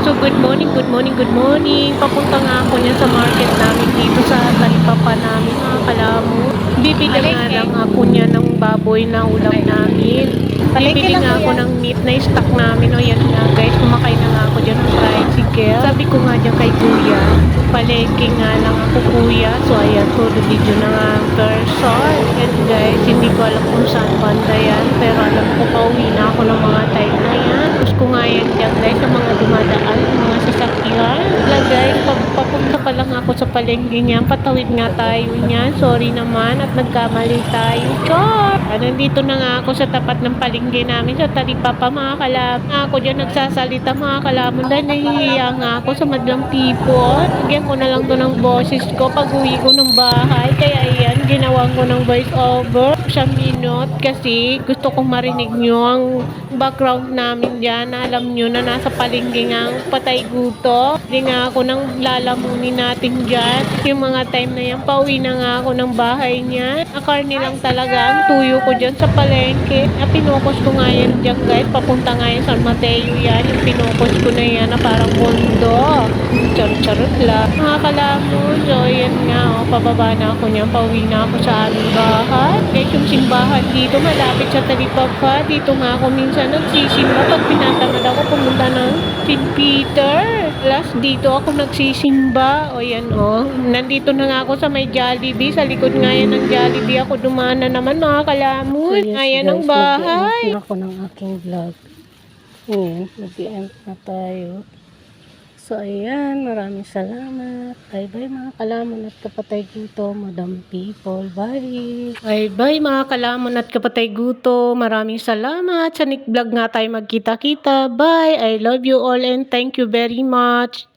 So, good morning, good morning, good morning. Papunta nga ako niya sa market namin dito sa talipapa namin, mga kalamo. Bibili nga lang ako niya ng baboy na ulam namin. Bibili nga ako ng meat na stock namin. O yan nga guys, kumakain na nga ako dyan ng tricycle. Sabi ko nga dyan kay kuya, palengke nga lang ako kuya. So ayan, todo video na nga ang person. And guys, hindi ko alam kung saan banda yan. Pero alam ko pauwi na ako ng mga time na yan. Gusto ko nga yan dyan guys, sa mga dumadaan, mga sasakyan. Wala guys, papunta pa lang ako sa palengke niyan. Patawid nga tayo niyan. Sorry naman at nagkamali tayo. Char! Nandito na nga ako sa tapat ng palengke namin sa talipapa, mga kalamon. Ako dyan nagsasalita, mga kalamon, dahil nahihiya nga ako sa madlang people. Lagyan ko na lang to ng boses ko pag uwi ko ng bahay. Kaya ayan, ginawa ko ng voice over sa minute kasi gusto kong marinig nyo ang background namin dyan. Alam nyo na nasa palengke nga ang patay guto. Hindi nga ako nang lalamunin natin dyan. Yung mga time na yan, pauwi na nga ako ng bahay niya. Akarni lang talaga ang tuyo ko dyan sa palengke. Pinokos ko nga yan dyan guys. Papunta nga yan San Mateo yan. Yung pinokos ko na yan na parang mundo. Charot lang. Mga kalamon. So yan nga. Pababa na ako niyan. Pauwi na ako sa aming bahay. Guys, yung simbahan dito malapit sa talipapa. Dito nga ako minsan nagsisimba. Pag pinatamad ako pumunta ng St. Peter. Last dito ako nagsisimba. O yan o. Nandito na nga ako sa may Jollibee. Sa likod nga yan ng Jollibee ako dumaan na naman, mga kalamon. So, yes, Ayan ang guys, bahay. mag-end na ako ng aking vlog. Ayan, mag-end na tayo. So, ayan, maraming salamat. Bye-bye mga kalamon at kapatay guto, Madam People. Bye! Bye-bye mga kalamon at kapatay guto. Maraming salamat. Sa Nick Vlog nga tayo magkita-kita. Bye! I love you all and thank you very much.